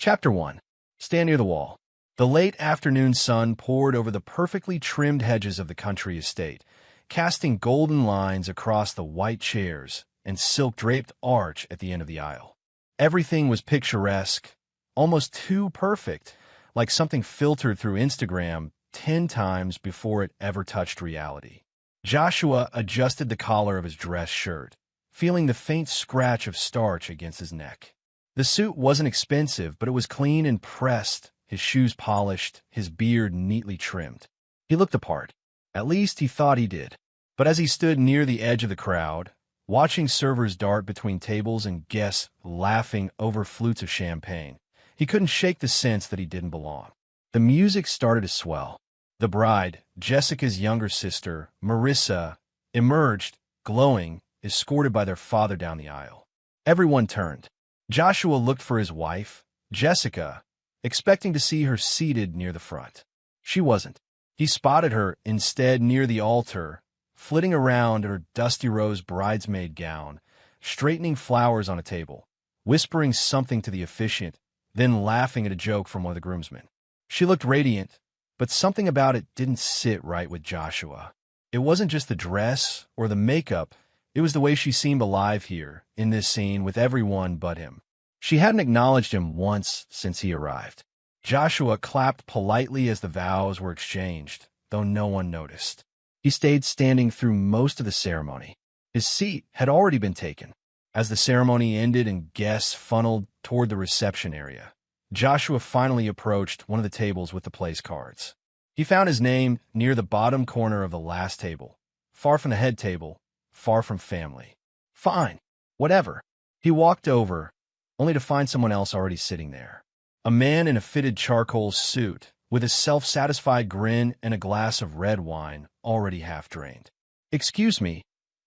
Chapter 1. Stand near the wall. The late afternoon sun poured over the perfectly trimmed hedges of the country estate, casting golden lines across the white chairs and silk-draped arch at the end of the aisle. Everything was picturesque, almost too perfect, like something filtered through Instagram 10 times before it ever touched reality. Joshua adjusted the collar of his dress shirt, feeling the faint scratch of starch against his neck. The suit wasn't expensive, but it was clean and pressed, his shoes polished, his beard neatly trimmed. He looked the part. At least he thought he did. But as he stood near the edge of the crowd, watching servers dart between tables and guests laughing over flutes of champagne, he couldn't shake the sense that he didn't belong. The music started to swell. The bride, Jessica's younger sister, Marissa, emerged, glowing, escorted by their father down the aisle. Everyone turned. Joshua looked for his wife, Jessica, expecting to see her seated near the front. She wasn't. He spotted her instead near the altar, flitting around in her dusty rose bridesmaid gown, straightening flowers on a table, whispering something to the officiant, then laughing at a joke from one of the groomsmen. She looked radiant, but something about it didn't sit right with Joshua. It wasn't just the dress or the makeup, it was the way she seemed alive here, in this scene, with everyone but him. She hadn't acknowledged him once since he arrived. Joshua clapped politely as the vows were exchanged, though no one noticed. He stayed standing through most of the ceremony. His seat had already been taken. As the ceremony ended and guests funneled toward the reception area, Joshua finally approached one of the tables with the place cards. He found his name near the bottom corner of the last table, far from the head table, far from family. Fine, whatever. He walked over, only to find someone else already sitting there. A man in a fitted charcoal suit, with a self-satisfied grin and a glass of red wine already half drained. "Excuse me,"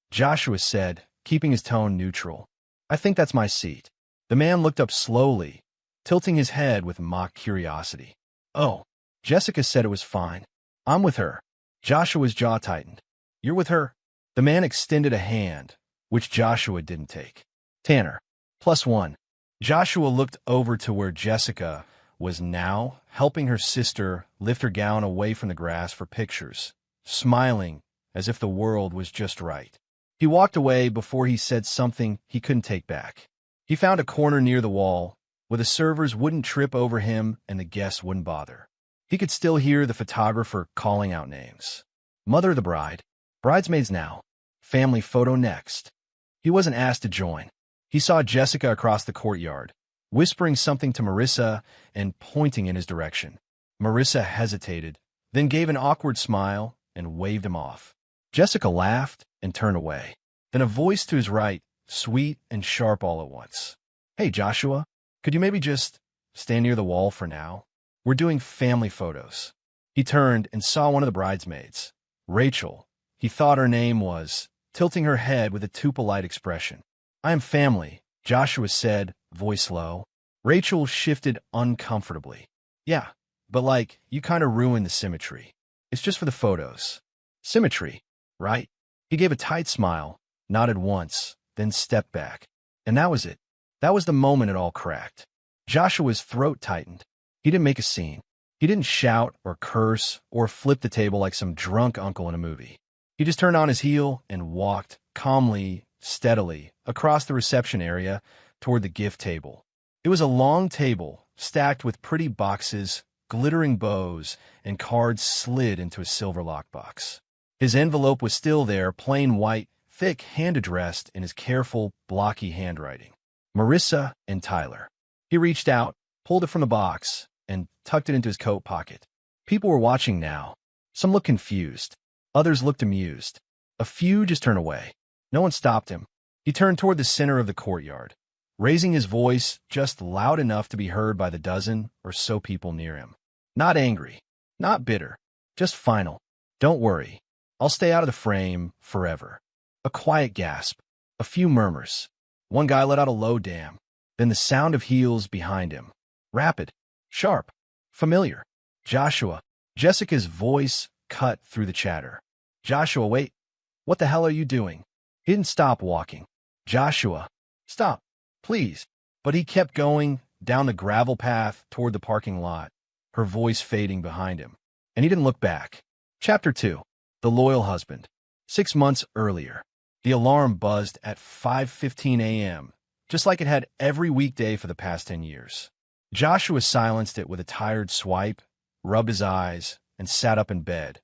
Joshua said, keeping his tone neutral. "I think that's my seat." The man looked up slowly, tilting his head with mock curiosity. "Oh." Jessica said it was fine. "I'm with her." Joshua's jaw tightened. "You're with her?" The man extended a hand, which Joshua didn't take. "Tanner. +1. Joshua looked over to where Jessica was now, helping her sister lift her gown away from the grass for pictures, smiling as if the world was just right. He walked away before he said something he couldn't take back. He found a corner near the wall where the servers wouldn't trip over him and the guests wouldn't bother. He could still hear the photographer calling out names. Mother of the bride. Bridesmaids now. Family photo next. He wasn't asked to join. He saw Jessica across the courtyard, whispering something to Marissa and pointing in his direction. Marissa hesitated, then gave an awkward smile and waved him off. Jessica laughed and turned away. Then a voice to his right, sweet and sharp all at once. "Hey, Joshua, could you maybe just stand near the wall for now? We're doing family photos." He turned and saw one of the bridesmaids, Rachel. He thought her name was, tilting her head with a too polite expression. "I am family," Joshua said, voice low. Rachel shifted uncomfortably. "Yeah, but you kind of ruined the symmetry. It's just for the photos." "Symmetry, right?" He gave a tight smile, nodded once, then stepped back. And that was it. That was the moment it all cracked. Joshua's throat tightened. He didn't make a scene. He didn't shout or curse or flip the table like some drunk uncle in a movie. He just turned on his heel and walked, calmly, steadily, across the reception area toward the gift table. It was a long table, stacked with pretty boxes, glittering bows, and cards slid into a silver lockbox. His envelope was still there, plain white, thick, hand-addressed in his careful, blocky handwriting. Marissa and Tyler. He reached out, pulled it from the box, and tucked it into his coat pocket. People were watching now. Some looked confused. Others looked amused. A few just turned away. No one stopped him. He turned toward the center of the courtyard, raising his voice just loud enough to be heard by the dozen or so people near him. Not angry, not bitter, just final. "Don't worry. I'll stay out of the frame forever." A quiet gasp, a few murmurs. One guy let out a low damn, then the sound of heels behind him. Rapid, sharp, familiar. "Joshua." Jessica's voice cut through the chatter. "Joshua, wait. What the hell are you doing?" He didn't stop walking. "Joshua, stop, please." But he kept going, down the gravel path toward the parking lot, her voice fading behind him. And he didn't look back. Chapter 2. The Loyal Husband. 6 months earlier, the alarm buzzed at 5:15 a.m., just like it had every weekday for the past 10 years. Joshua silenced it with a tired swipe, rubbed his eyes, and sat up in bed,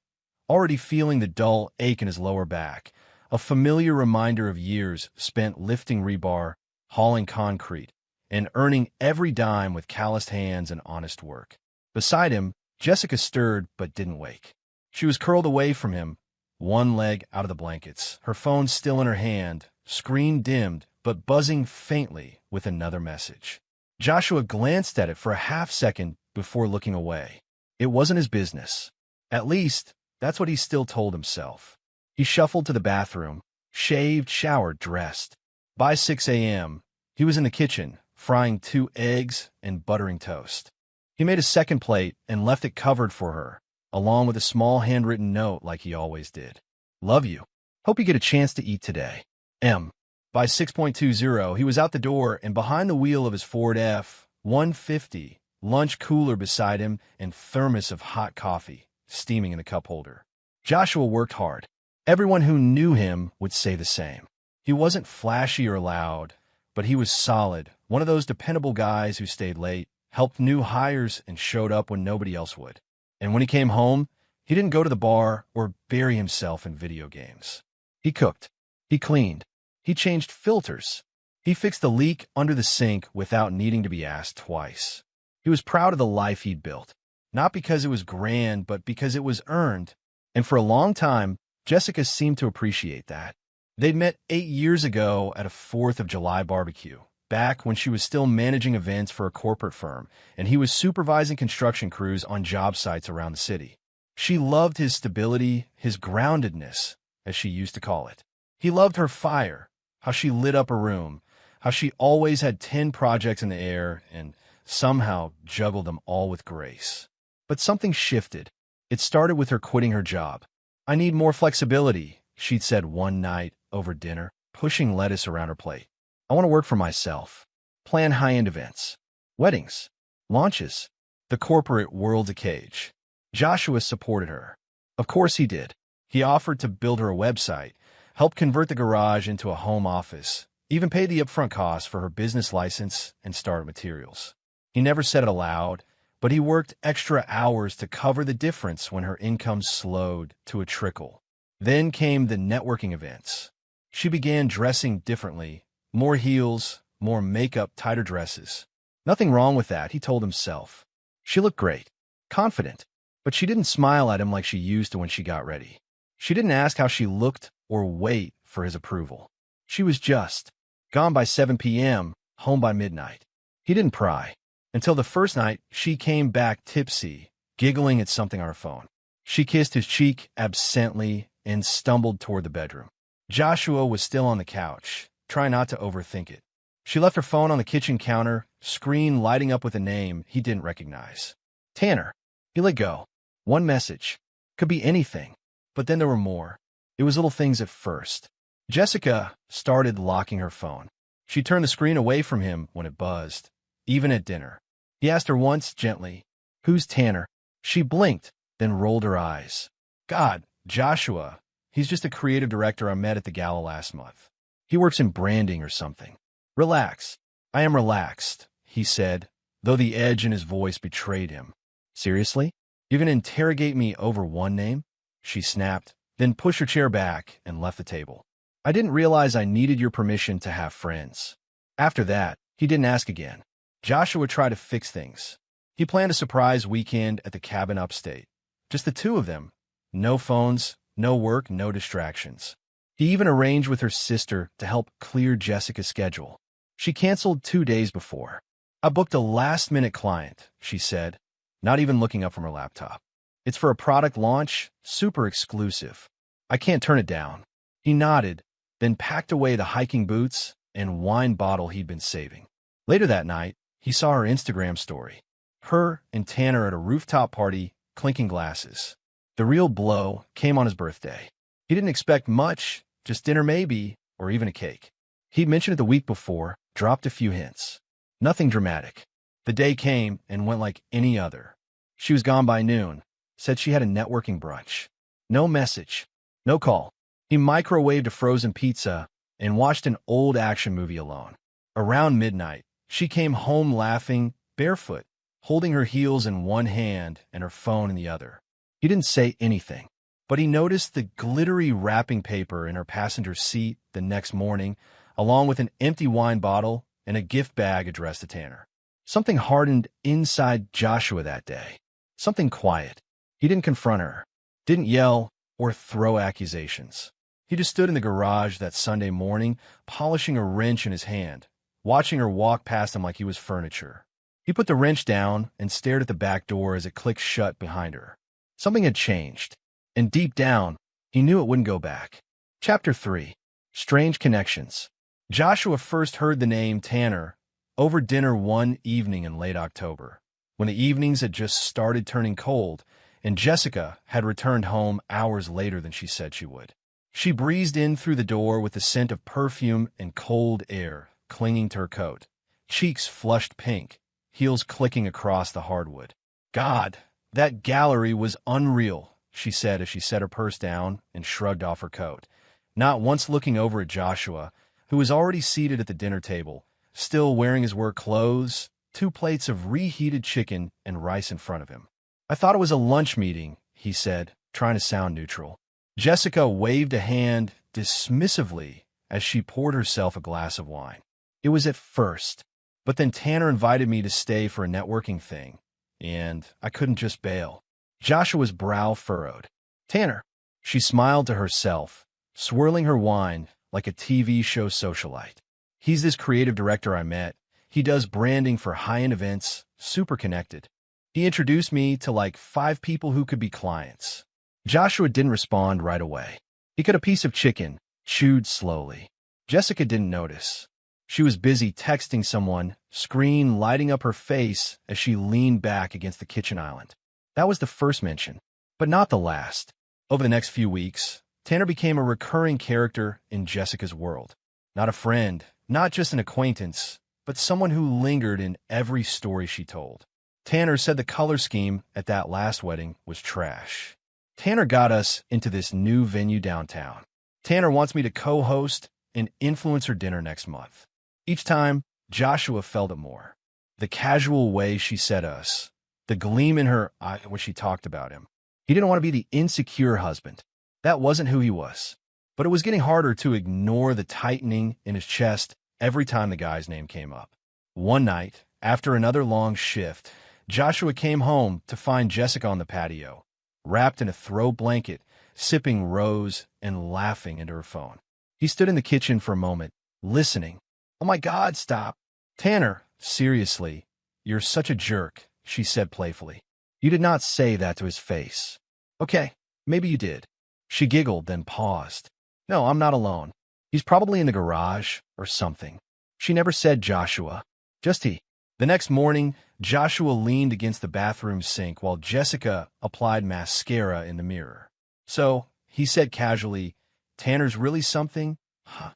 already feeling the dull ache in his lower back, a familiar reminder of years spent lifting rebar, hauling concrete, and earning every dime with calloused hands and honest work. Beside him, Jessica stirred but didn't wake. She was curled away from him, one leg out of the blankets, her phone still in her hand, screen dimmed but buzzing faintly with another message. Joshua glanced at it for a half-second before looking away. It wasn't his business. At least, that's what he still told himself. He shuffled to the bathroom, shaved, showered, dressed. By 6 a.m., he was in the kitchen, frying 2 eggs and buttering toast. He made a second plate and left it covered for her, along with a small handwritten note like he always did. Love you. Hope you get a chance to eat today. M. By 6:20, he was out the door and behind the wheel of his Ford F-150, lunch cooler beside him and thermos of hot coffee steaming in the cup holder. Joshua worked hard. Everyone who knew him would say the same. He wasn't flashy or loud, but he was solid, one of those dependable guys who stayed late, helped new hires, and showed up when nobody else would. And when he came home, he didn't go to the bar or bury himself in video games. He cooked. He cleaned. He changed filters. He fixed the leak under the sink without needing to be asked twice. He was proud of the life he'd built, not because it was grand, but because it was earned. And for a long time, Jessica seemed to appreciate that. They'd met 8 years ago at a 4th of July barbecue, back when she was still managing events for a corporate firm, and he was supervising construction crews on job sites around the city. She loved his stability, his groundedness, as she used to call it. He loved her fire, how she lit up a room, how she always had 10 projects in the air and somehow juggled them all with grace. But something shifted. It started with her quitting her job. I need more flexibility, she'd said one night over dinner, pushing lettuce around her plate. I want to work for myself, plan high-end events, weddings, launches. The corporate world's a cage. Joshua supported her. Of course he did. He offered to build her a website, help convert the garage into a home office, even pay the upfront costs for her business license and start materials. He never said it aloud, but he worked extra hours to cover the difference when her income slowed to a trickle. Then came the networking events. She began dressing differently, more heels, more makeup, tighter dresses. Nothing wrong with that, he told himself. She looked great, confident, but she didn't smile at him like she used to when she got ready. She didn't ask how she looked or wait for his approval. She was just gone by 7 p.m., home by midnight. He didn't pry. Until the first night, she came back tipsy, giggling at something on her phone. She kissed his cheek absently and stumbled toward the bedroom. Joshua was still on the couch, trying not to overthink it. She left her phone on the kitchen counter, screen lighting up with a name he didn't recognize. Tanner. He let go. One message. Could be anything. But then there were more. It was little things at first. Jessica started locking her phone. She turned the screen away from him when it buzzed, even at dinner. He asked her once gently, "Who's Tanner?" She blinked, then rolled her eyes. God, Joshua. He's just a creative director I met at the gala last month. He works in branding or something. Relax. I am relaxed, he said, though the edge in his voice betrayed him. Seriously? You're going to interrogate me over one name? She snapped, then pushed her chair back and left the table. I didn't realize I needed your permission to have friends. After that, he didn't ask again. Joshua tried to fix things. He planned a surprise weekend at the cabin upstate. Just the two of them. No phones, no work, no distractions. He even arranged with her sister to help clear Jessica's schedule. She canceled 2 days before. I booked a last-minute client, she said, not even looking up from her laptop. It's for a product launch, super exclusive. I can't turn it down. He nodded, then packed away the hiking boots and wine bottle he'd been saving. Later that night, he saw her Instagram story. Her and Tanner at a rooftop party, clinking glasses. The real blow came on his birthday. He didn't expect much, just dinner maybe, or even a cake. He'd mentioned it the week before, dropped a few hints. Nothing dramatic. The day came and went like any other. She was gone by noon, said she had a networking brunch. No message, no call. He microwaved a frozen pizza and watched an old action movie alone. Around midnight, she came home laughing, barefoot, holding her heels in one hand and her phone in the other. He didn't say anything, but he noticed the glittery wrapping paper in her passenger seat the next morning, along with an empty wine bottle and a gift bag addressed to Tanner. Something hardened inside Joshua that day. Something quiet. He didn't confront her, didn't yell or throw accusations. He just stood in the garage that Sunday morning, polishing a wrench in his hand, watching her walk past him like he was furniture. He put the wrench down and stared at the back door as it clicked shut behind her. Something had changed, and deep down, he knew it wouldn't go back. Chapter 3. Strange Connections. Joshua first heard the name Tanner over dinner one evening in late October, when the evenings had just started turning cold, and Jessica had returned home hours later than she said she would. She breezed in through the door with the scent of perfume and cold air clinging to her coat, cheeks flushed pink, heels clicking across the hardwood. God, that gallery was unreal, she said as she set her purse down and shrugged off her coat, not once looking over at Joshua, who was already seated at the dinner table, still wearing his work clothes, 2 plates of reheated chicken and rice in front of him. I thought it was a lunch meeting, he said, trying to sound neutral. Jessica waved a hand dismissively as she poured herself a glass of wine. It was at first, but then Tanner invited me to stay for a networking thing, and I couldn't just bail. Joshua's brow furrowed. Tanner, she smiled to herself, swirling her wine like a TV show socialite. He's this creative director I met. He does branding for high-end events, super connected. He introduced me to like 5 people who could be clients. Joshua didn't respond right away. He cut a piece of chicken, chewed slowly. Jessica didn't notice. She was busy texting someone, screen lighting up her face as she leaned back against the kitchen island. That was the first mention, but not the last. Over the next few weeks, Tanner became a recurring character in Jessica's world. Not a friend, not just an acquaintance, but someone who lingered in every story she told. Tanner said the color scheme at that last wedding was trash. Tanner got us into this new venue downtown. Tanner wants me to co-host an influencer dinner next month. Each time, Joshua felt it more. The casual way she said us, the gleam in her eye when she talked about him. He didn't want to be the insecure husband. That wasn't who he was. But it was getting harder to ignore the tightening in his chest every time the guy's name came up. One night, after another long shift, Joshua came home to find Jessica on the patio, wrapped in a throw blanket, sipping rose and laughing into her phone. He stood in the kitchen for a moment, listening. Oh my God, stop. Tanner, seriously, you're such a jerk, she said playfully. You did not say that to his face. Okay, maybe you did. She giggled, then paused. No, I'm not alone. He's probably in the garage or something. She never said Joshua, just he. The next morning, Joshua leaned against the bathroom sink while Jessica applied mascara in the mirror. So, he said casually, Tanner's really something? Huh.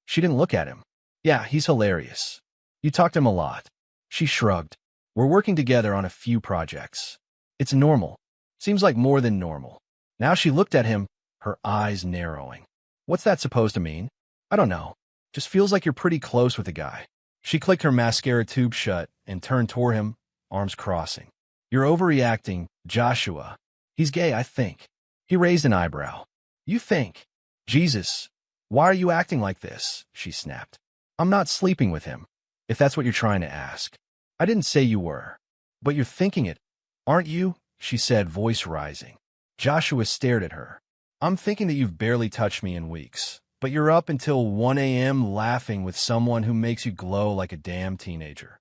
She didn't look at him. Yeah, he's hilarious. You talk to him a lot. She shrugged. We're working together on a few projects. It's normal. Seems like more than normal. Now she looked at him, her eyes narrowing. What's that supposed to mean? I don't know. Just feels like you're pretty close with the guy. She clicked her mascara tube shut and turned toward him, arms crossing. You're overreacting, Joshua. He's gay, I think. He raised an eyebrow. You think? Jesus, why are you acting like this? She snapped. I'm not sleeping with him, if that's what you're trying to ask. I didn't say you were. But you're thinking it, aren't you? She said, voice rising. Joshua stared at her. I'm thinking that you've barely touched me in weeks, but you're up until 1 a.m. laughing with someone who makes you glow like a damn teenager.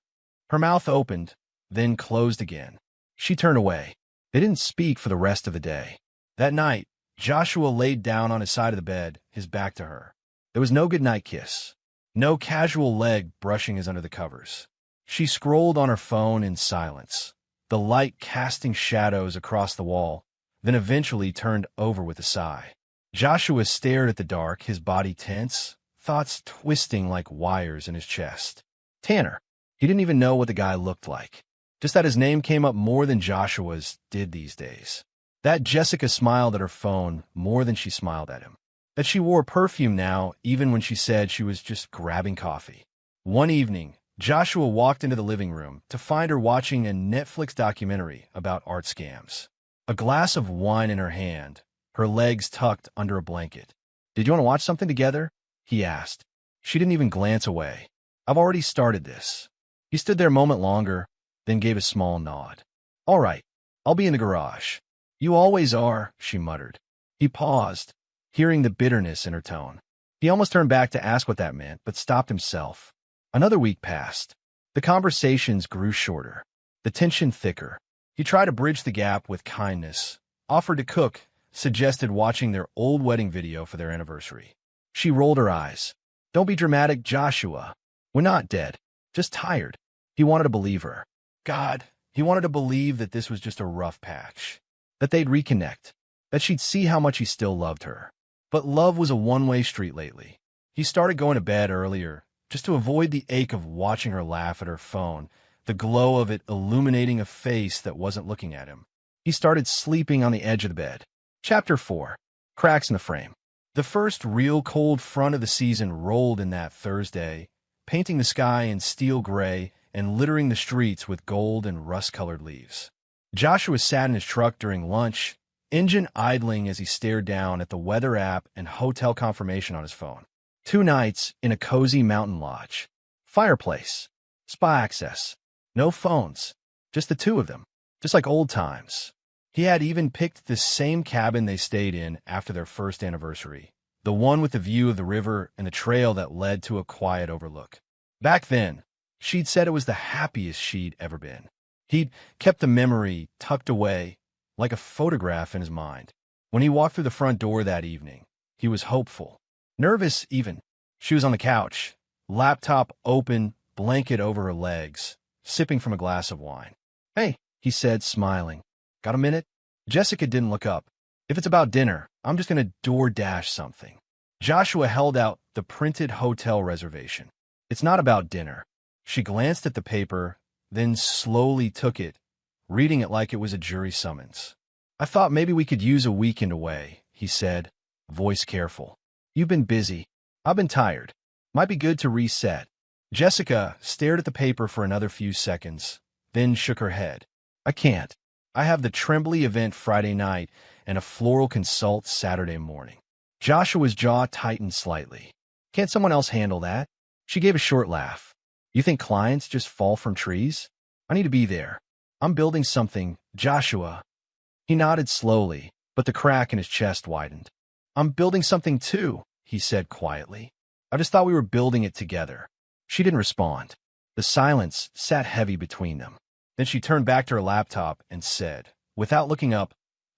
Her mouth opened, then closed again. She turned away. They didn't speak for the rest of the day. That night, Joshua laid down on his side of the bed, his back to her. There was no goodnight kiss, no casual leg brushing his under the covers. She scrolled on her phone in silence, the light casting shadows across the wall, then eventually turned over with a sigh. Joshua stared at the dark, his body tense, thoughts twisting like wires in his chest. Tanner, He didn't even know what the guy looked like. Just that his name came up more than Joshua's did these days. That Jessica smiled at her phone more than she smiled at him. That she wore perfume now, even when she said she was just grabbing coffee. One evening, Joshua walked into the living room to find her watching a Netflix documentary about art scams. A glass of wine in her hand, her legs tucked under a blanket. "Did you want to watch something together?" he asked. She didn't even glance away. "I've already started this." He stood there a moment longer, then gave a small nod. "All right, I'll be in the garage." "You always are," she muttered. He paused, hearing the bitterness in her tone. He almost turned back to ask what that meant, but stopped himself. Another week passed. The conversations grew shorter, the tension thicker. He tried to bridge the gap with kindness, offered to cook, suggested watching their old wedding video for their anniversary. She rolled her eyes. "Don't be dramatic, Joshua. We're not dead, just tired." He wanted to believe her. God, he wanted to believe that this was just a rough patch, that they'd reconnect, that she'd see how much he still loved her. But love was a one-way street lately. He started going to bed earlier, just to avoid the ache of watching her laugh at her phone, the glow of it illuminating a face that wasn't looking at him. He started sleeping on the edge of the bed. Chapter 4. Cracks in the Frame. The first real cold front of the season rolled in that Thursday, painting the sky in steel gray and littering the streets with gold and rust-colored leaves. Joshua sat in his truck during lunch, engine idling as he stared down at the weather app and hotel confirmation on his phone. 2 nights in a cozy mountain lodge. Fireplace. Spa access. No phones. Just the two of them. Just like old times. He had even picked the same cabin they stayed in after their first anniversary. The one with the view of the river and the trail that led to a quiet overlook. Back then, she'd said it was the happiest she'd ever been. He'd kept the memory tucked away, like a photograph in his mind. When he walked through the front door that evening, he was hopeful. Nervous, even. She was on the couch, laptop open, blanket over her legs, sipping from a glass of wine. "Hey," he said, smiling. "Got a minute?" Jessica didn't look up. "If it's about dinner, I'm just going to DoorDash something." Joshua held out the printed hotel reservation. "It's not about dinner." She glanced at the paper, then slowly took it, reading it like it was a jury summons. "I thought maybe we could use a weekend away," he said, voice careful. "You've been busy. I've been tired. Might be good to reset." Jessica stared at the paper for another few seconds, then shook her head. "I can't. I have the Tremblay event Friday night and a floral consult Saturday morning." Joshua's jaw tightened slightly. "Can't someone else handle that?" She gave a short laugh. "You think clients just fall from trees? I need to be there. I'm building something, Joshua." He nodded slowly, but the crack in his chest widened. "I'm building something too," he said quietly. "I just thought we were building it together." She didn't respond. The silence sat heavy between them. Then she turned back to her laptop and said, without looking up,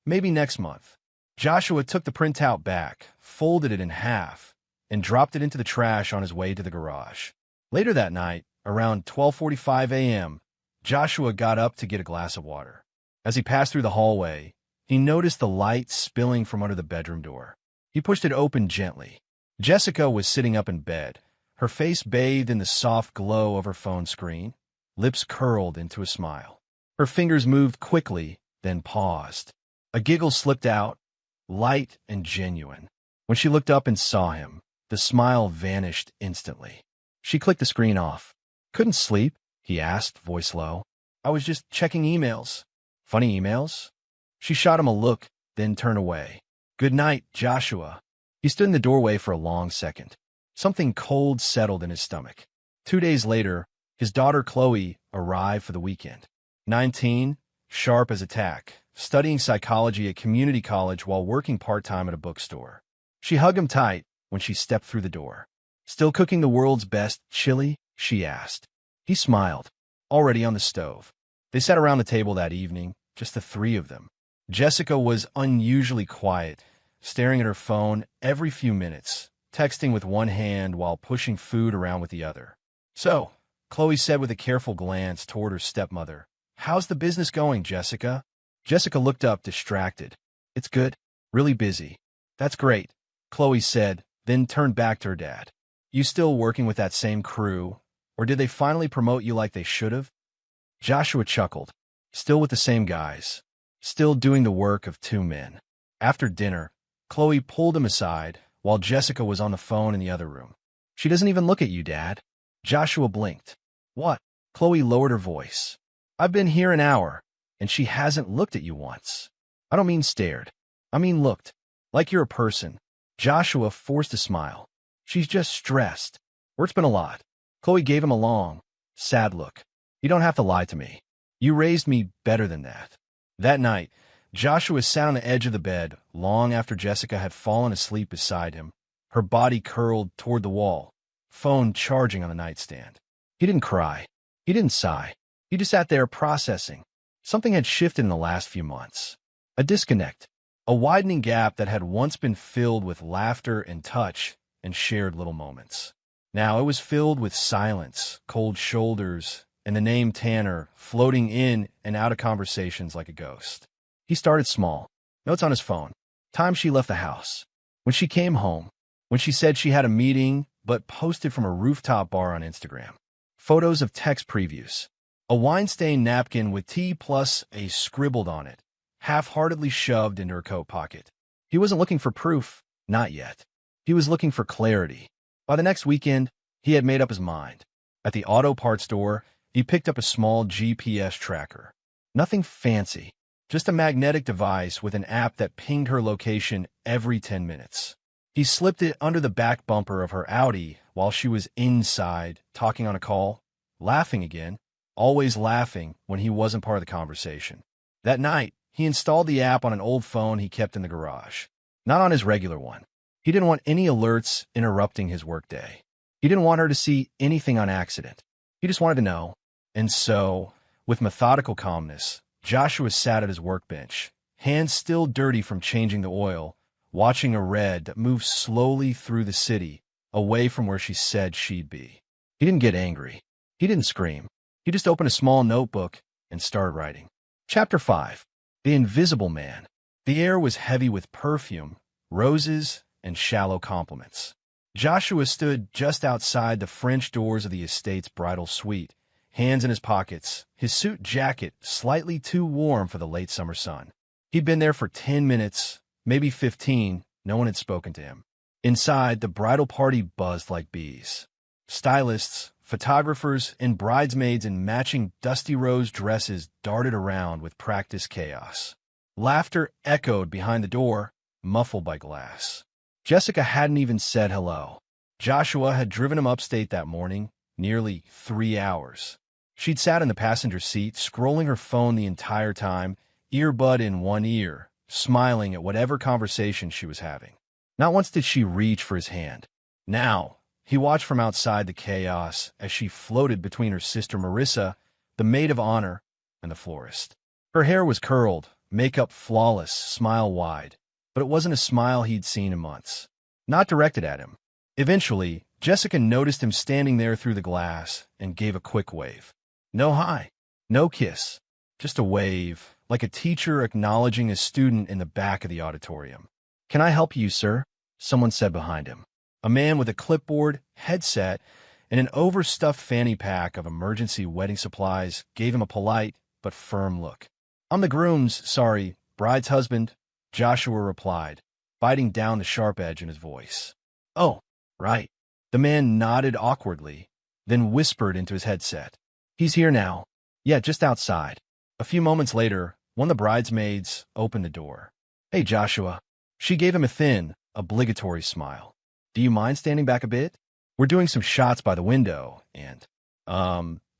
"Maybe next month." Joshua took the printout back, folded it in half, and dropped it into the trash on his way to the garage. Later that night, around 12:45 a.m., Joshua got up to get a glass of water. As he passed through the hallway, he noticed the light spilling from under the bedroom door. He pushed it open gently. Jessica was sitting up in bed, her face bathed in the soft glow of her phone screen, lips curled into a smile. Her fingers moved quickly, then paused. A giggle slipped out, light and genuine. When she looked up and saw him, the smile vanished instantly. She clicked the screen off. "Couldn't sleep?" he asked, voice low. "I was just checking emails." "Funny emails?" She shot him a look, then turned away. "Good night, Joshua." He stood in the doorway for a long second. Something cold settled in his stomach. 2 days later, his daughter Chloe arrived for the weekend. 19, sharp as a tack, studying psychology at community college while working part-time at a bookstore. She hugged him tight when she stepped through the door. "Still cooking the world's best chili?" she asked. He smiled. "Already on the stove." They sat around the table that evening, just the three of them. Jessica was unusually quiet, staring at her phone every few minutes, texting with one hand while pushing food around with the other. "So," Chloe said with a careful glance toward her stepmother, "how's the business going, Jessica?" Jessica looked up, distracted. "It's good. Really busy." "That's great," Chloe said, then turned back to her dad. "You still working with that same crew? Or did they finally promote you like they should have? Joshua chuckled. Still with the same guys. Still doing the work of two men. After dinner, Chloe pulled him aside while Jessica was on the phone in the other room. She doesn't even look at you, Dad. Joshua blinked. What? Chloe lowered her voice. I've been here an hour, and she hasn't looked at you once. I don't mean stared. I mean looked. Like you're a person. Joshua forced a smile. She's just stressed. Work's been a lot. Chloe gave him a long, sad look. You don't have to lie to me. You raised me better than that. That night, Joshua sat on the edge of the bed long after Jessica had fallen asleep beside him, her body curled toward the wall, phone charging on the nightstand. He didn't cry. He didn't sigh. He just sat there processing. Something had shifted in the last few months. A disconnect. A widening gap that had once been filled with laughter and touch and shared little moments. Now it was filled with silence, cold shoulders, and the name Tanner floating in and out of conversations like a ghost. He started small. Notes on his phone. Time she left the house. When she came home. When she said she had a meeting, but posted from a rooftop bar on Instagram. Photos of text previews. A wine-stained napkin with tea plus a scribbled on it, half-heartedly shoved into her coat pocket. He wasn't looking for proof. Not yet. He was looking for clarity. By the next weekend, he had made up his mind. At the auto parts store, he picked up a small GPS tracker. Nothing fancy, just a magnetic device with an app that pinged her location every 10 minutes. He slipped it under the back bumper of her Audi while she was inside, talking on a call, laughing again, always laughing when he wasn't part of the conversation. That night, he installed the app on an old phone he kept in the garage, not on his regular one. He didn't want any alerts interrupting his workday. He didn't want her to see anything on accident. He just wanted to know. And so, with methodical calmness, Joshua sat at his workbench, hands still dirty from changing the oil, watching a red that moved slowly through the city, away from where she said she'd be. He didn't get angry. He didn't scream. He just opened a small notebook and started writing. Chapter 5. The Invisible Man. The air was heavy with perfume, roses, and shallow compliments. Joshua stood just outside the French doors of the estate's bridal suite, hands in his pockets, his suit jacket slightly too warm for the late summer sun. He'd been there for 10 minutes, maybe 15, no one had spoken to him. Inside, the bridal party buzzed like bees. Stylists, photographers, and bridesmaids in matching dusty rose dresses darted around with practiced chaos. Laughter echoed behind the door, muffled by glass. Jessica hadn't even said hello. Joshua had driven him upstate that morning, nearly 3 hours. She'd sat in the passenger seat, scrolling her phone the entire time, earbud in one ear, smiling at whatever conversation she was having. Not once did she reach for his hand. Now, he watched from outside the chaos as she floated between her sister Marissa, the maid of honor, and the florist. Her hair was curled, makeup flawless, smile wide, but it wasn't a smile he'd seen in months. Not directed at him. Eventually, Jessica noticed him standing there through the glass and gave a quick wave. No hi, no kiss, just a wave, like a teacher acknowledging a student in the back of the auditorium. "Can I help you, sir?" someone said behind him. A man with a clipboard, headset, and an overstuffed fanny pack of emergency wedding supplies gave him a polite but firm look. "I'm the groom's, bride's husband," Joshua replied, biting down the sharp edge in his voice. "Oh, right." The man nodded awkwardly, then whispered into his headset. "He's here now. Yeah, just outside." A few moments later, one of the bridesmaids opened the door. "Hey, Joshua." She gave him a thin, obligatory smile. "Do you mind standing back a bit? We're doing some shots by the window, and,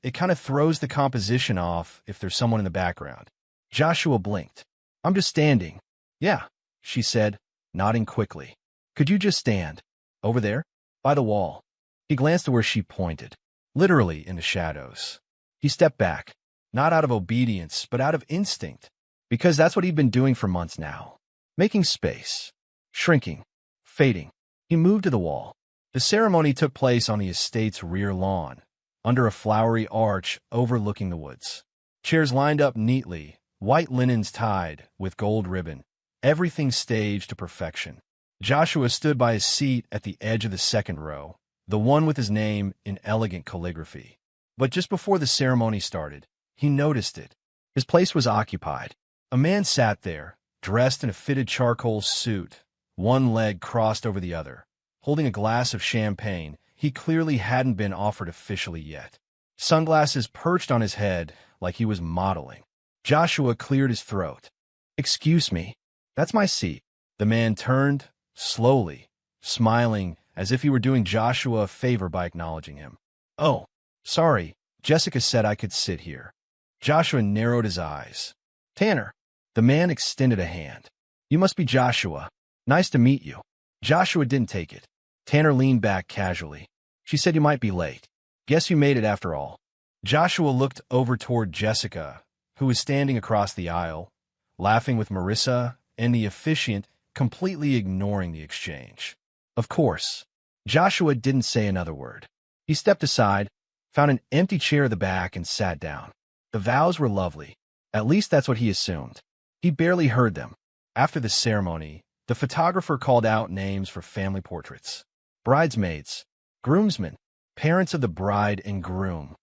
it kind of throws the composition off if there's someone in the background." Joshua blinked. "I'm just standing." "Yeah," she said, nodding quickly. "Could you just stand? Over there? By the wall." He glanced to where she pointed, literally in the shadows. He stepped back, not out of obedience, but out of instinct, because that's what he'd been doing for months now. Making space. Shrinking. Fading. He moved to the wall. The ceremony took place on the estate's rear lawn, under a flowery arch overlooking the woods. Chairs lined up neatly, white linens tied with gold ribbon, everything staged to perfection. Joshua stood by his seat at the edge of the second row, the one with his name in elegant calligraphy. But just before the ceremony started, he noticed it. His place was occupied. A man sat there, dressed in a fitted charcoal suit, one leg crossed over the other, holding a glass of champagne he clearly hadn't been offered officially yet. Sunglasses perched on his head like he was modeling. Joshua cleared his throat. "Excuse me, that's my seat." The man turned, slowly, smiling as if he were doing Joshua a favor by acknowledging him. "Oh, sorry, Jessica said I could sit here." Joshua narrowed his eyes. "Tanner." The man extended a hand. "You must be Joshua. Nice to meet you." Joshua didn't take it. Tanner leaned back casually. "She said you might be late. Guess you made it after all." Joshua looked over toward Jessica, who was standing across the aisle, laughing with Marissa and the officiant, completely ignoring the exchange. Of course, Joshua didn't say another word. He stepped aside, found an empty chair at the back, and sat down. The vows were lovely. At least that's what he assumed. He barely heard them. After the ceremony, the photographer called out names for family portraits. Bridesmaids, groomsmen, parents of the bride and groom.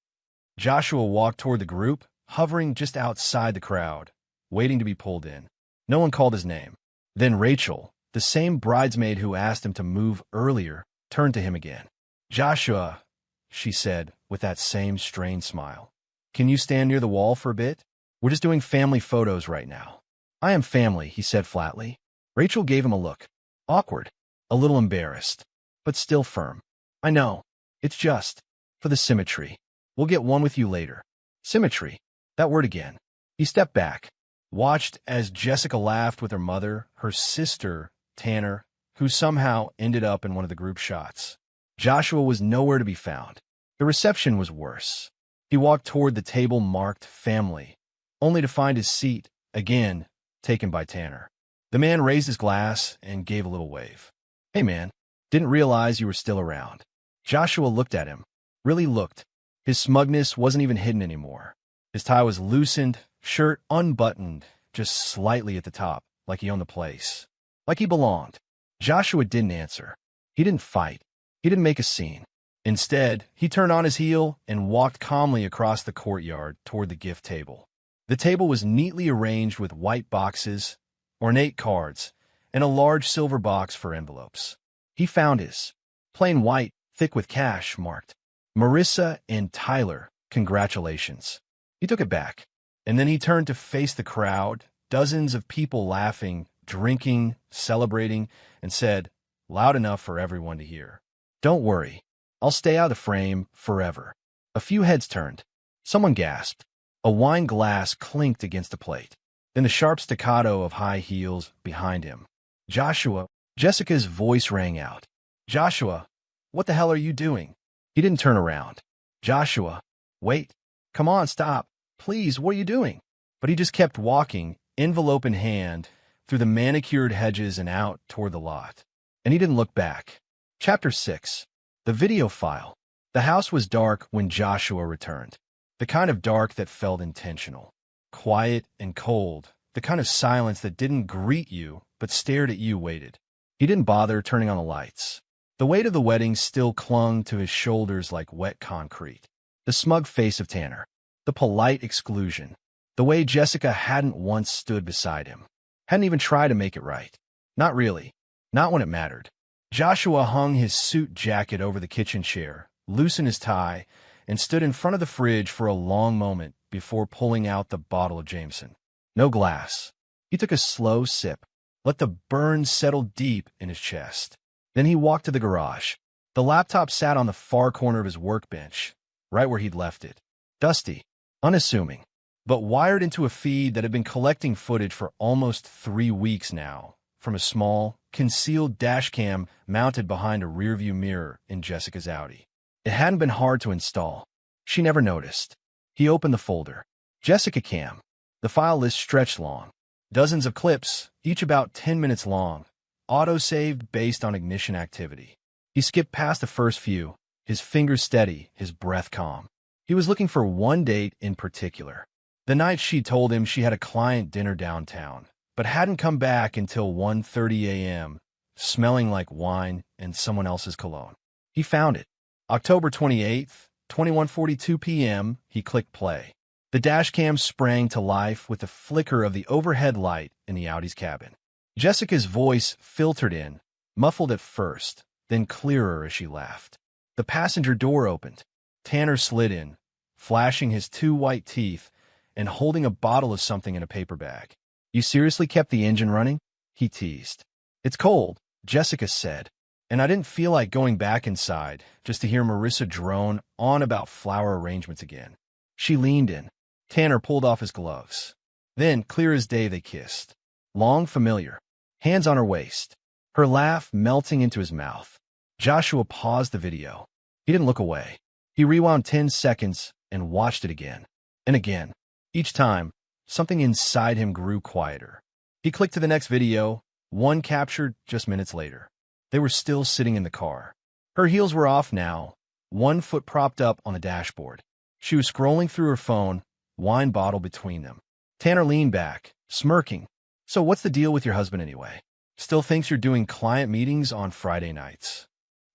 Joshua walked toward the group, hovering just outside the crowd, waiting to be pulled in. No one called his name. Then Rachel, the same bridesmaid who asked him to move earlier, turned to him again. "Joshua," she said with that same strained smile, "can you stand near the wall for a bit? We're just doing family photos right now." "I am family," he said flatly. Rachel gave him a look. Awkward, a little embarrassed, but still firm. "I know. It's just for the symmetry. We'll get one with you later." Symmetry. That word again. He stepped back, watched as Jessica laughed with her mother, her sister, Tanner, who somehow ended up in one of the group shots. Joshua was nowhere to be found. The reception was worse. He walked toward the table marked family, only to find his seat, again, taken by Tanner. The man raised his glass and gave a little wave. "Hey man, didn't realize you were still around." Joshua looked at him. Really looked. His smugness wasn't even hidden anymore. His tie was loosened, shirt unbuttoned, just slightly at the top, like he owned the place. Like he belonged. Joshua didn't answer. He didn't fight. He didn't make a scene. Instead, he turned on his heel and walked calmly across the courtyard toward the gift table. The table was neatly arranged with white boxes, ornate cards, and a large silver box for envelopes. He found his. Plain white, thick with cash, marked "Marissa and Tyler, congratulations." He took it back, and then he turned to face the crowd, dozens of people laughing, drinking, celebrating, and said, loud enough for everyone to hear, "Don't worry, I'll stay out of the frame forever." A few heads turned. Someone gasped. A wine glass clinked against a plate. Then the sharp staccato of high heels behind him. "Joshua," Jessica's voice rang out. "Joshua, what the hell are you doing?" He didn't turn around. "Joshua, wait. Come on, stop. Please, what are you doing?" But he just kept walking, envelope in hand, through the manicured hedges and out toward the lot. And he didn't look back. Chapter 6. The video file. The house was dark when Joshua returned. The kind of dark that felt intentional. Quiet and cold. The kind of silence that didn't greet you, but stared at you, waited. He didn't bother turning on the lights. The weight of the wedding still clung to his shoulders like wet concrete. The smug face of Tanner. The polite exclusion. The way Jessica hadn't once stood beside him. Hadn't even tried to make it right. Not really. Not when it mattered. Joshua hung his suit jacket over the kitchen chair, loosened his tie, and stood in front of the fridge for a long moment before pulling out the bottle of Jameson. No glass. He took a slow sip, let the burn settle deep in his chest. Then he walked to the garage. The laptop sat on the far corner of his workbench, right where he'd left it. Dusty, unassuming, but wired into a feed that had been collecting footage for almost 3 weeks now, from a small, concealed dashcam mounted behind a rearview mirror in Jessica's Audi. It hadn't been hard to install. She never noticed. He opened the folder. Jessica Cam. The file list stretched long. Dozens of clips, each about 10 minutes long, auto-saved based on ignition activity. He skipped past the first few, his fingers steady, his breath calm. He was looking for one date in particular. The night she told him she had a client dinner downtown, but hadn't come back until 1:30 a.m., smelling like wine and someone else's cologne. He found it. October 28th, 21:42 p.m., he clicked play. The dashcam sprang to life with the flicker of the overhead light in the Audi's cabin. Jessica's voice filtered in, muffled at first, then clearer as she laughed. The passenger door opened. Tanner slid in, flashing his 2 white teeth and holding a bottle of something in a paper bag. "You seriously kept the engine running?" he teased. "It's cold," Jessica said, and I didn't feel like going back inside just to hear Marissa drone on about flower arrangements again. She leaned in. Tanner pulled off his gloves. Then, clear as day, they kissed. Long, familiar. Hands on her waist. Her laugh melting into his mouth. Joshua paused the video. He didn't look away. He rewound 10 seconds and watched it again. And again. Each time, something inside him grew quieter. He clicked to the next video, one captured just minutes later. They were still sitting in the car. Her heels were off now, one foot propped up on the dashboard. She was scrolling through her phone, wine bottle between them. Tanner leaned back, smirking. "So what's the deal with your husband anyway? Still thinks you're doing client meetings on Friday nights?"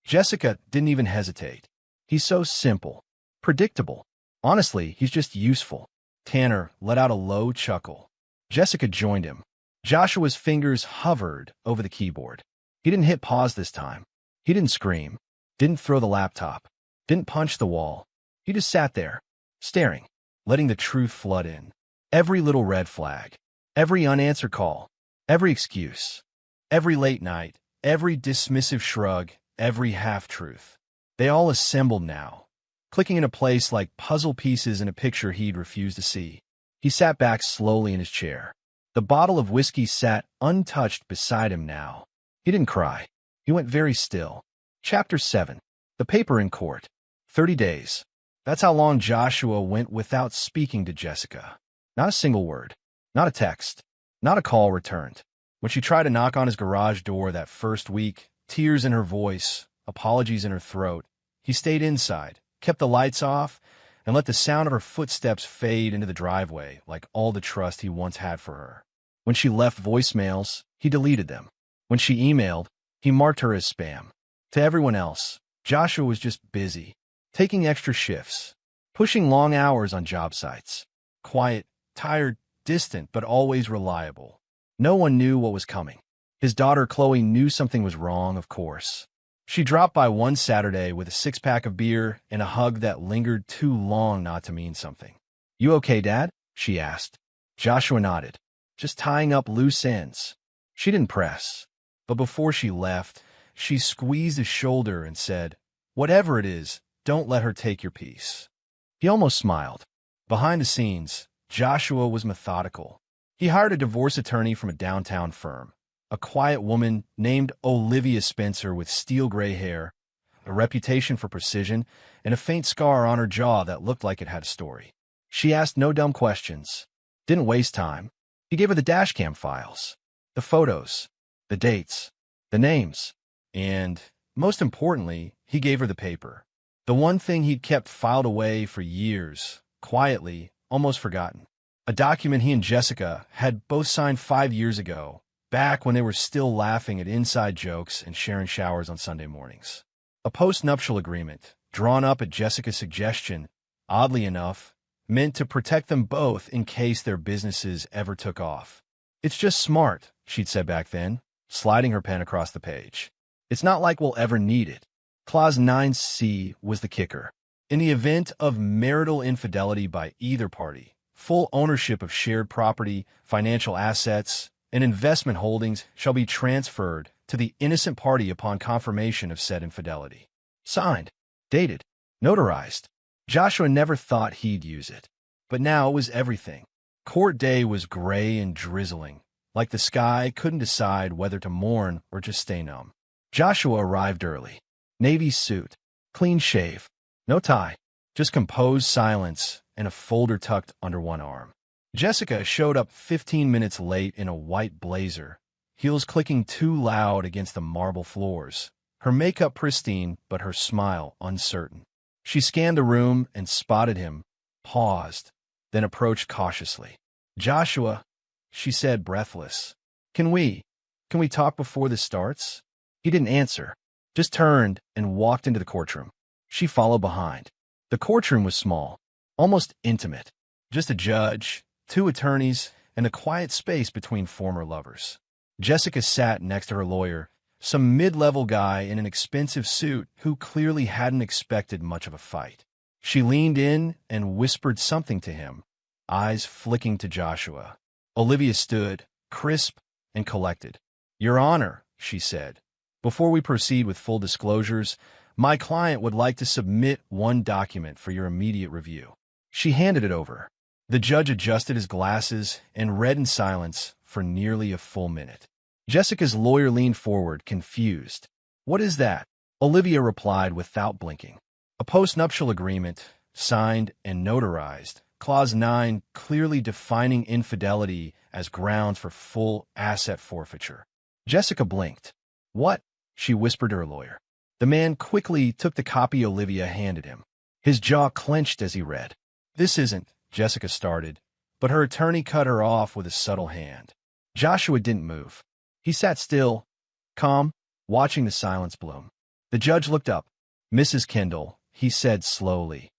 Jessica didn't even hesitate. "He's so simple. Predictable. Honestly, he's just useful." Tanner let out a low chuckle. Jessica joined him. Joshua's fingers hovered over the keyboard. He didn't hit pause this time. He didn't scream. Didn't throw the laptop. Didn't punch the wall. He just sat there, staring, letting the truth flood in. Every little red flag. Every unanswered call. Every excuse. Every late night. Every dismissive shrug. Every half-truth. They all assembled now, clicking into place like puzzle pieces in a picture he'd refused to see. He sat back slowly in his chair. The bottle of whiskey sat untouched beside him now. He didn't cry. He went very still. Chapter 7. The paper in court. 30 days. That's how long Joshua went without speaking to Jessica. Not a single word. Not a text. Not a call returned. When she tried to knock on his garage door that first week, tears in her voice, apologies in her throat, he stayed inside, kept the lights off, and let the sound of her footsteps fade into the driveway like all the trust he once had for her. When she left voicemails, he deleted them. When she emailed, he marked her as spam. To everyone else, Joshua was just busy, taking extra shifts, pushing long hours on job sites. Quiet, tired, distant, but always reliable. No one knew what was coming. His daughter Chloe knew something was wrong, of course. She dropped by one Saturday with a 6-pack of beer and a hug that lingered too long not to mean something. "You okay, Dad?" she asked. Joshua nodded. "Just tying up loose ends." She didn't press. But before she left, she squeezed his shoulder and said, "Whatever it is, don't let her take your peace." He almost smiled. Behind the scenes, Joshua was methodical. He hired a divorce attorney from a downtown firm, a quiet woman named Olivia Spencer with steel gray hair, a reputation for precision, and a faint scar on her jaw that looked like it had a story. She asked no dumb questions, didn't waste time. He gave her the dashcam files, the photos, the dates, the names, and, most importantly, he gave her the paper. The one thing he'd kept filed away for years, quietly, almost forgotten. A document he and Jessica had both signed 5 years ago, back when they were still laughing at inside jokes and sharing showers on Sunday mornings. A post-nuptial agreement, drawn up at Jessica's suggestion, oddly enough, meant to protect them both in case their businesses ever took off. "It's just smart," she'd said back then, sliding her pen across the page. "It's not like we'll ever need it." Clause 9C was the kicker. In the event of marital infidelity by either party, full ownership of shared property, financial assets, and investment holdings shall be transferred to the innocent party upon confirmation of said infidelity. Signed, dated, notarized. Joshua never thought he'd use it, but now it was everything. Court day was gray and drizzling, like the sky couldn't decide whether to mourn or just stay numb. Joshua arrived early. Navy suit, clean shave, no tie, just composed silence and a folder tucked under one arm. Jessica showed up 15 minutes late in a white blazer, heels clicking too loud against the marble floors, her makeup pristine but her smile uncertain. She scanned the room and spotted him, paused, then approached cautiously. "Joshua," she said, breathless, Can we talk before this starts?" He didn't answer, just turned and walked into the courtroom. She followed behind. The courtroom was small, almost intimate. Just a judge, two attorneys, and a quiet space between former lovers. Jessica sat next to her lawyer, some mid-level guy in an expensive suit who clearly hadn't expected much of a fight. She leaned in and whispered something to him, eyes flicking to Joshua. Olivia stood, crisp and collected. "Your Honor," she said, "before we proceed with full disclosures, my client would like to submit one document for your immediate review." She handed it over. The judge adjusted his glasses and read in silence for nearly a full minute. Jessica's lawyer leaned forward, confused. "What is that?" Olivia replied without blinking. "A postnuptial agreement, signed and notarized, Clause 9 clearly defining infidelity as grounds for full asset forfeiture." Jessica blinked. "What?" she whispered to her lawyer. The man quickly took the copy Olivia handed him. His jaw clenched as he read. "This isn't," Jessica started, but her attorney cut her off with a subtle hand. Joshua didn't move. He sat still, calm, watching the silence bloom. The judge looked up. "Mrs. Kendall," he said slowly,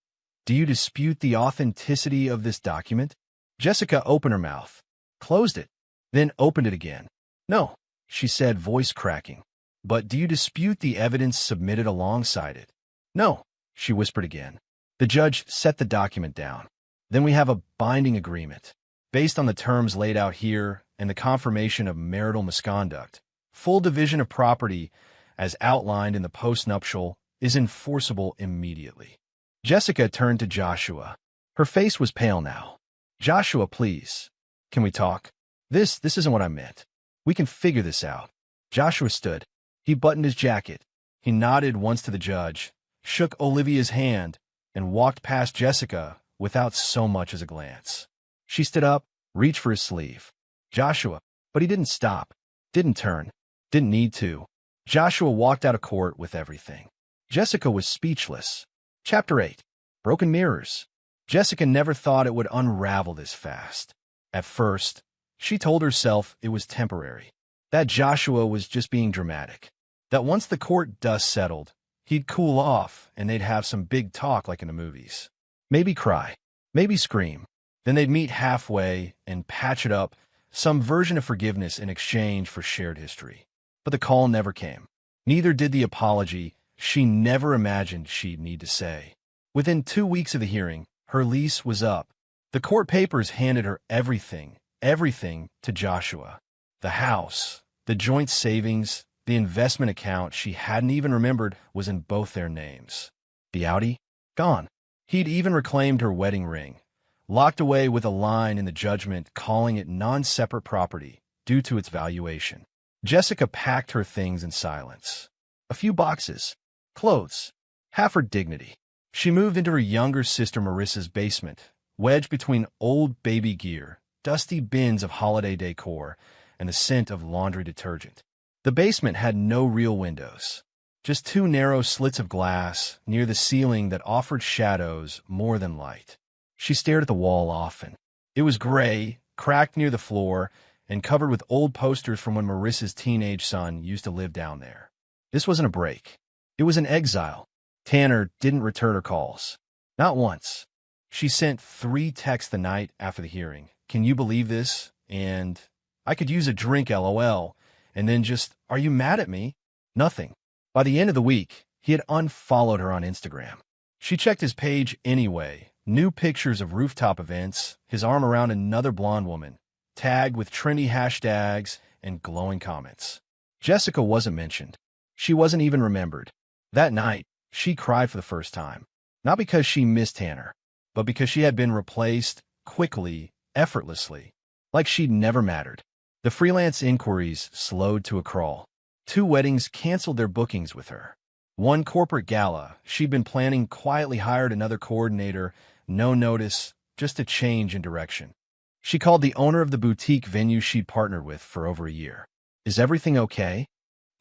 "do you dispute the authenticity of this document?" Jessica opened her mouth, closed it, then opened it again. "No," she said, voice cracking. "But do you dispute the evidence submitted alongside it?" "No," she whispered again. The judge set the document down. "Then we have a binding agreement. Based on the terms laid out here and the confirmation of marital misconduct, full division of property, as outlined in the postnuptial, is enforceable immediately." Jessica turned to Joshua. Her face was pale now. "Joshua, please. Can we talk? This isn't what I meant. We can figure this out." Joshua stood. He buttoned his jacket. He nodded once to the judge, shook Olivia's hand, and walked past Jessica without so much as a glance. She stood up, reached for his sleeve. "Joshua," but he didn't stop, didn't turn, didn't need to. Joshua walked out of court with everything. Jessica was speechless. Chapter 8. Broken Mirrors. Jessica never thought it would unravel this fast. At first, she told herself it was temporary, that Joshua was just being dramatic, that once the court dust settled, he'd cool off and they'd have some big talk like in the movies. Maybe cry, maybe scream. Then they'd meet halfway and patch it up, some version of forgiveness in exchange for shared history. But the call never came. Neither did the apology she never imagined she'd need to say. Within 2 weeks of the hearing, her lease was up. The court papers handed her everything to Joshua. The house, the joint savings, the investment account she hadn't even remembered was in both their names. The Audi? Gone. He'd even reclaimed her wedding ring, locked away with a line in the judgment calling it non-separate property due to its valuation. Jessica packed her things in silence. A few boxes, clothes, half her dignity. She moved into her younger sister Marissa's basement, wedged between old baby gear, dusty bins of holiday decor, and the scent of laundry detergent. The basement had no real windows, just 2 narrow slits of glass near the ceiling that offered shadows more than light. She stared at the wall often. It was gray, cracked near the floor, and covered with old posters from when Marissa's teenage son used to live down there. This wasn't a break. It was an exile. Tanner didn't return her calls. Not once. She sent 3 texts the night after the hearing. "Can you believe this?" And "I could use a drink, LOL." And then just, "Are you mad at me?" Nothing. By the end of the week, he had unfollowed her on Instagram. She checked his page anyway. New pictures of rooftop events, his arm around another blonde woman, tagged with trendy hashtags and glowing comments. Jessica wasn't mentioned. She wasn't even remembered. That night, she cried for the first time. Not because she missed Tanner, but because she had been replaced quickly, effortlessly, like she'd never mattered. The freelance inquiries slowed to a crawl. 2 weddings canceled their bookings with her. One corporate gala she'd been planning quietly hired another coordinator, no notice, just a change in direction. She called the owner of the boutique venue she'd partnered with for over a year. "Is everything okay?"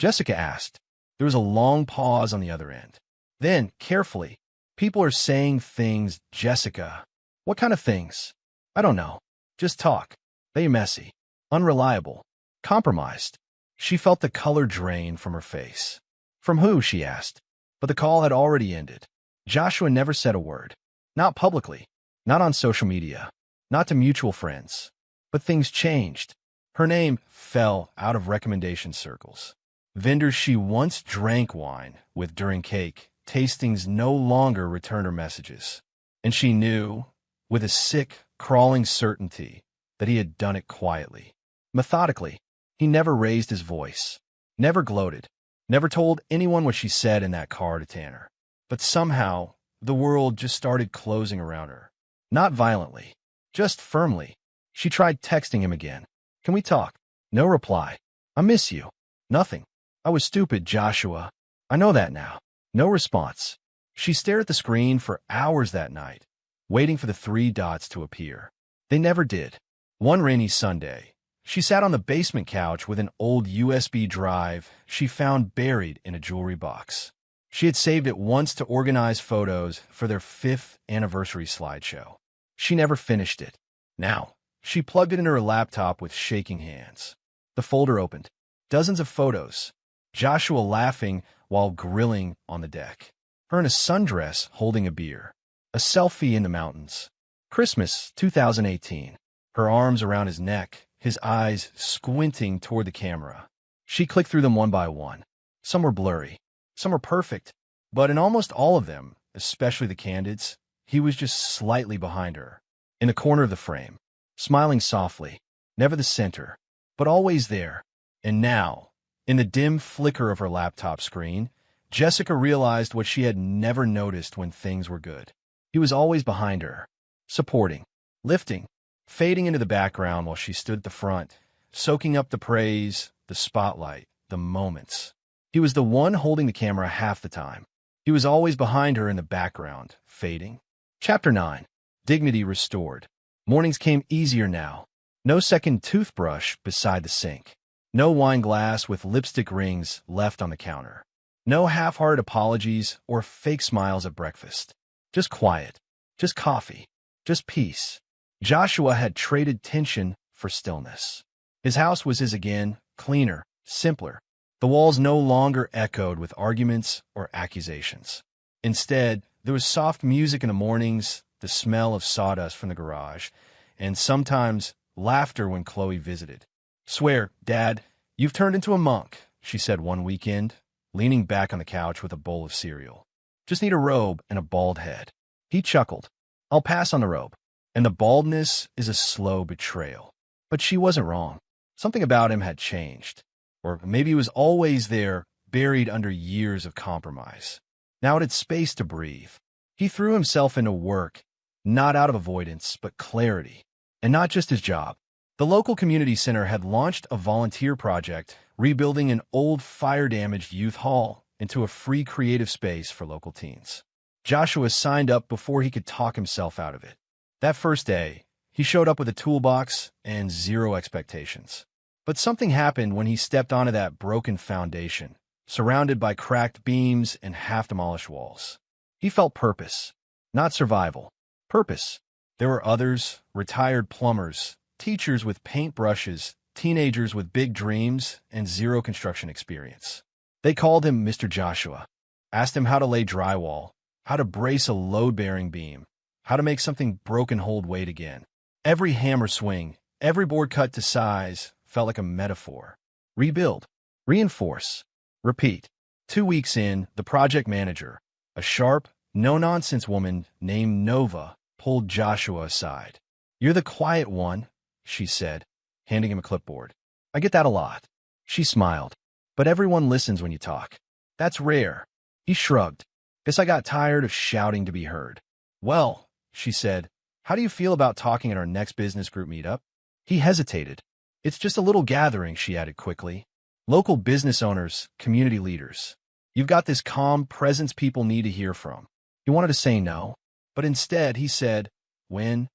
Jessica asked. There was a long pause on the other end. Then, carefully, "People are saying things, Jessica." "What kind of things?" "I don't know. Just talk. They messy, unreliable, compromised." She felt the color drain from her face. "From who?" she asked. But the call had already ended. Joshua never said a word. Not publicly, not on social media, not to mutual friends. But things changed. Her name fell out of recommendation circles. Vendors she once drank wine with during cake tastings no longer returned her messages. And she knew, with a sick, crawling certainty, that he had done it quietly. Methodically, he never raised his voice, never gloated, never told anyone what she said in that car to Tanner. But somehow, the world just started closing around her. Not violently, just firmly. She tried texting him again. "Can we talk?" No reply. "I miss you." Nothing. "I was stupid, Joshua. I know that now." No response. She stared at the screen for hours that night, waiting for the three dots to appear. They never did. One rainy Sunday, she sat on the basement couch with an old USB drive she found buried in a jewelry box. She had saved it once to organize photos for their 5th anniversary slideshow. She never finished it. Now, she plugged it into her laptop with shaking hands. The folder opened. Dozens of photos. Joshua laughing while grilling on the deck. Her in a sundress holding a beer. A selfie in the mountains. Christmas 2018. Her arms around his neck, his eyes squinting toward the camera. She clicked through them one by one. Some were blurry. Some were perfect. But in almost all of them, especially the candids, he was just slightly behind her. In the corner of the frame. Smiling softly. Never the center, but always there. And now, in the dim flicker of her laptop screen, Jessica realized what she had never noticed when things were good. He was always behind her, supporting, lifting, fading into the background while she stood at the front, soaking up the praise, the spotlight, the moments. He was the one holding the camera half the time. He was always behind her in the background, fading. Chapter 9. Dignity restored. Mornings came easier now. No second toothbrush beside the sink. No wine glass with lipstick rings left on the counter. No half-hearted apologies or fake smiles at breakfast. Just quiet. Just coffee. Just peace. Joshua had traded tension for stillness. His house was his again, cleaner, simpler. The walls no longer echoed with arguments or accusations. Instead, there was soft music in the mornings, the smell of sawdust from the garage, and sometimes laughter when Chloe visited. "Swear, Dad, you've turned into a monk," she said one weekend, leaning back on the couch with a bowl of cereal. "Just need a robe and a bald head." He chuckled. "I'll pass on the robe. And the baldness is a slow betrayal." But she wasn't wrong. Something about him had changed. Or maybe he was always there, buried under years of compromise. Now it had space to breathe. He threw himself into work, not out of avoidance, but clarity. And not just his job. The local community center had launched a volunteer project, rebuilding an old fire-damaged youth hall into a free creative space for local teens. Joshua signed up before he could talk himself out of it. That first day, he showed up with a toolbox and zero expectations. But something happened when he stepped onto that broken foundation, surrounded by cracked beams and half-demolished walls. He felt purpose, not survival. Purpose. There were others, retired plumbers, teachers with paintbrushes, teenagers with big dreams and zero construction experience. They called him Mr. Joshua, asked him how to lay drywall, how to brace a load-bearing beam, how to make something broken hold weight again. Every hammer swing, every board cut to size felt like a metaphor. Rebuild, reinforce, repeat. 2 weeks in, the project manager, a sharp, no-nonsense woman named Nova, pulled Joshua aside. "You're the quiet one," she said, handing him a clipboard. "I get that a lot." She smiled. "But everyone listens when you talk. That's rare." He shrugged. "Guess I got tired of shouting to be heard." "Well," she said, "how do you feel about talking at our next business group meetup?" He hesitated. "It's just a little gathering," she added quickly. "Local business owners, community leaders. You've got this calm presence people need to hear from." He wanted to say no, but instead he said, "When?"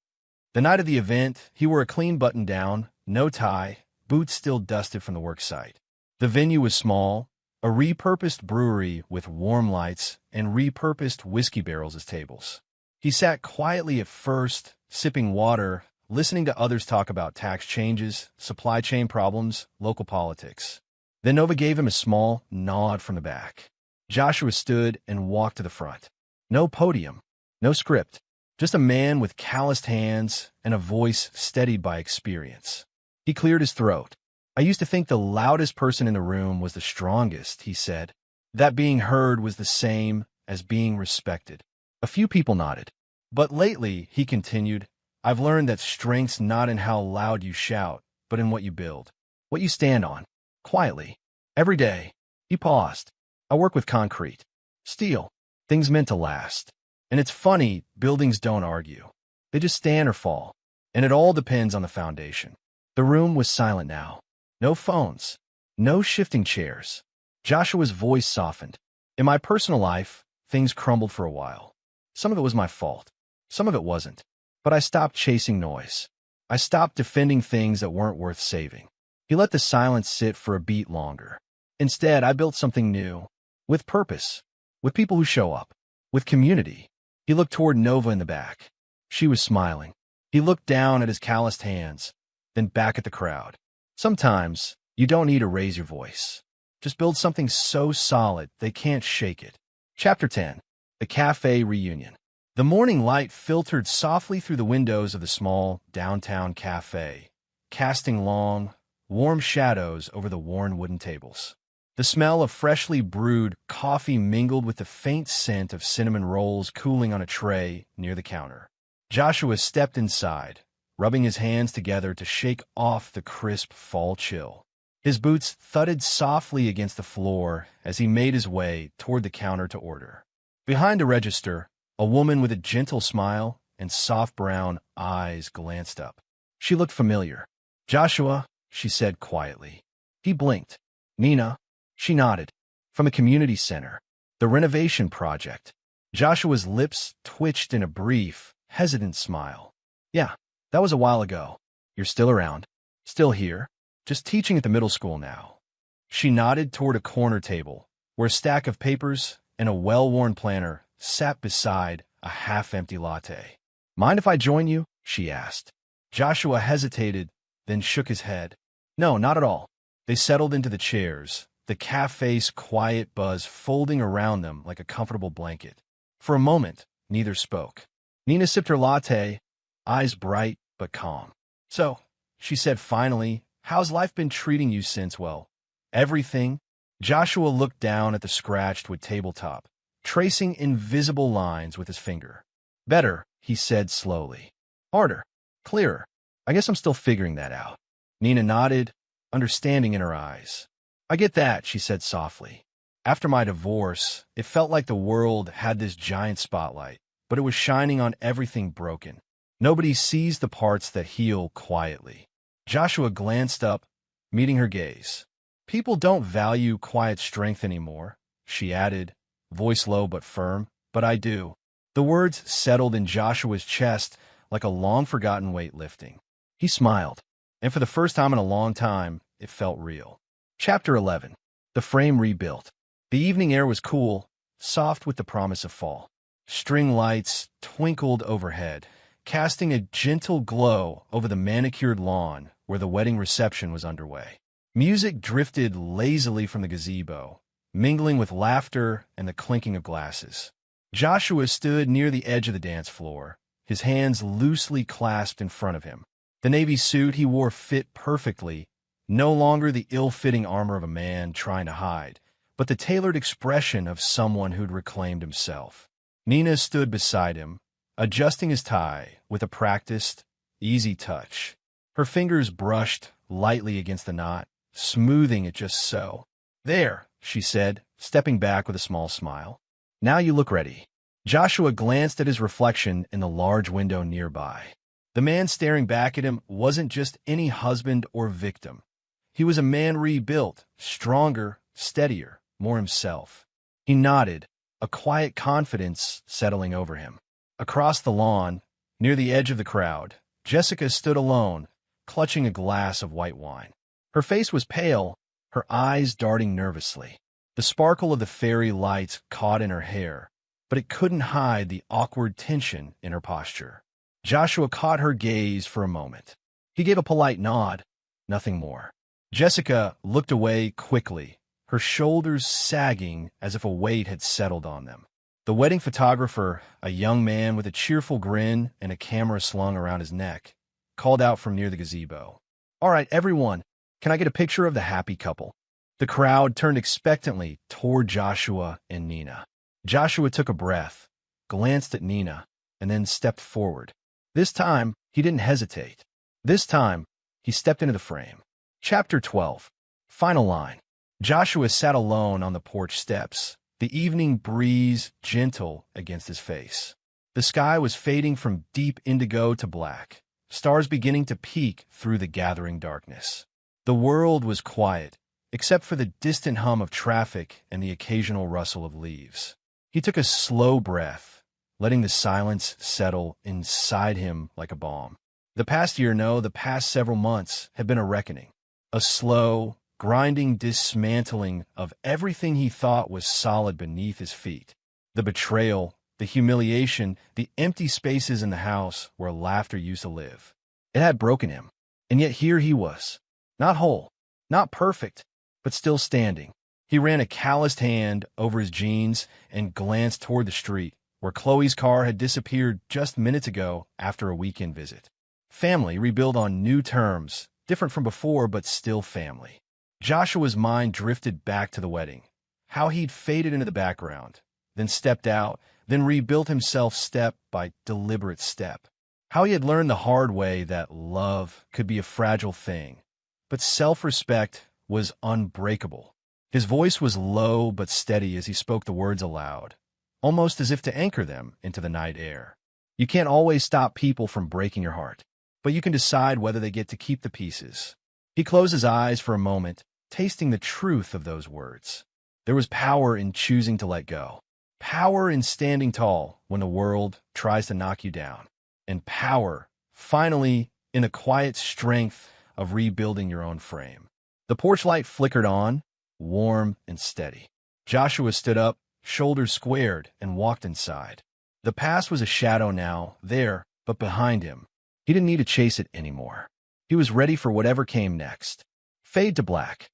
The night of the event, he wore a clean button-down, no tie, boots still dusted from the work site. The venue was small, a repurposed brewery with warm lights and repurposed whiskey barrels as tables. He sat quietly at first, sipping water, listening to others talk about tax changes, supply chain problems, local politics. Then Nova gave him a small nod from the back. Joshua stood and walked to the front. No podium, no script, just a man with calloused hands and a voice steadied by experience. He cleared his throat. I used to think the loudest person in the room was the strongest, he said. That being heard was the same as being respected. A few people nodded. But lately, he continued, I've learned that strength's not in how loud you shout, but in what you build. What you stand on. Quietly. Every day. He paused. I work with concrete. Steel. Things meant to last. And it's funny, buildings don't argue. They just stand or fall. And it all depends on the foundation. The room was silent now. No phones. No shifting chairs. Joshua's voice softened. In my personal life, things crumbled for a while. Some of it was my fault. Some of it wasn't. But I stopped chasing noise. I stopped defending things that weren't worth saving. He let the silence sit for a beat longer. Instead, I built something new. With purpose. With people who show up. With community. He looked toward Nova in the back. She was smiling. He looked down at his calloused hands, then back at the crowd. Sometimes, you don't need to raise your voice. Just build something so solid they can't shake it. Chapter 10. The Cafe Reunion. The morning light filtered softly through the windows of the small downtown cafe, casting long, warm shadows over the worn wooden tables. The smell of freshly brewed coffee mingled with the faint scent of cinnamon rolls cooling on a tray near the counter. Joshua stepped inside, rubbing his hands together to shake off the crisp fall chill. His boots thudded softly against the floor as he made his way toward the counter to order. Behind the register, a woman with a gentle smile and soft brown eyes glanced up. She looked familiar. Joshua, she said quietly. He blinked. Nina, she nodded. From a community center. The renovation project. Joshua's lips twitched in a brief, hesitant smile. Yeah, that was a while ago. You're still around. Still here. Just teaching at the middle school now. She nodded toward a corner table, where a stack of papers and a well-worn planner sat beside a half-empty latte. Mind if I join you? She asked. Joshua hesitated, then shook his head. No, not at all. They settled into the chairs, the cafe's quiet buzz folding around them like a comfortable blanket. For a moment, neither spoke. Nina sipped her latte, eyes bright but calm. So, she said finally, how's life been treating you since, well, everything? Joshua looked down at the scratched wood tabletop, tracing invisible lines with his finger. Better, he said slowly. Harder. Clearer. I guess I'm still figuring that out. Nina nodded, understanding in her eyes. I get that, she said softly. After my divorce, it felt like the world had this giant spotlight, but it was shining on everything broken. Nobody sees the parts that heal quietly. Joshua glanced up, meeting her gaze. People don't value quiet strength anymore, she added, voice low but firm, but I do. The words settled in Joshua's chest like a long-forgotten weight lifting. He smiled, and for the first time in a long time, it felt real. Chapter 11. The Frame Rebuilt. The evening air was cool, soft with the promise of fall. String lights twinkled overhead, casting a gentle glow over the manicured lawn where the wedding reception was underway. Music drifted lazily from the gazebo, mingling with laughter and the clinking of glasses. Joshua stood near the edge of the dance floor, his hands loosely clasped in front of him. The navy suit he wore fit perfectly, no longer the ill-fitting armor of a man trying to hide, but the tailored expression of someone who'd reclaimed himself. Nina stood beside him, adjusting his tie with a practiced, easy touch. Her fingers brushed lightly against the knot, smoothing it just so. There, she said, stepping back with a small smile. Now you look ready. Joshua glanced at his reflection in the large window nearby. The man staring back at him wasn't just any husband or victim. He was a man rebuilt, stronger, steadier, more himself. He nodded, a quiet confidence settling over him. Across the lawn, near the edge of the crowd, Jessica stood alone, clutching a glass of white wine. Her face was pale, her eyes darting nervously. The sparkle of the fairy lights caught in her hair, but it couldn't hide the awkward tension in her posture. Joshua caught her gaze for a moment. He gave a polite nod, nothing more. Jessica looked away quickly, her shoulders sagging as if a weight had settled on them. The wedding photographer, a young man with a cheerful grin and a camera slung around his neck, called out from near the gazebo. "All right, everyone, can I get a picture of the happy couple?" The crowd turned expectantly toward Joshua and Nina. Joshua took a breath, glanced at Nina, and then stepped forward. This time, he didn't hesitate. This time, he stepped into the frame. Chapter 12. Final line. Joshua sat alone on the porch steps, the evening breeze gentle against his face. The sky was fading from deep indigo to black, stars beginning to peek through the gathering darkness. The world was quiet, except for the distant hum of traffic and the occasional rustle of leaves. He took a slow breath, letting the silence settle inside him like a balm. The past several months had been a reckoning, a slow, grinding dismantling of everything he thought was solid beneath his feet. The betrayal, the humiliation, the empty spaces in the house where laughter used to live. It had broken him, and yet here he was, not whole, not perfect, but still standing. He ran a calloused hand over his jeans and glanced toward the street, where Chloe's car had disappeared just minutes ago after a weekend visit. Family rebuilt on new terms, different from before, but still family. Joshua's mind drifted back to the wedding, how he'd faded into the background, then stepped out, then rebuilt himself step by deliberate step. How he had learned the hard way that love could be a fragile thing, but self-respect was unbreakable. His voice was low but steady as he spoke the words aloud, almost as if to anchor them into the night air. You can't always stop people from breaking your heart, but you can decide whether they get to keep the pieces. He closed his eyes for a moment, tasting the truth of those words. There was power in choosing to let go, power in standing tall when the world tries to knock you down, and power, finally, in a quiet strength of rebuilding your own frame. The porch light flickered on, warm and steady. Joshua stood up, shoulders squared, and walked inside. The past was a shadow now, there, but behind him. He didn't need to chase it anymore. He was ready for whatever came next. Fade to black.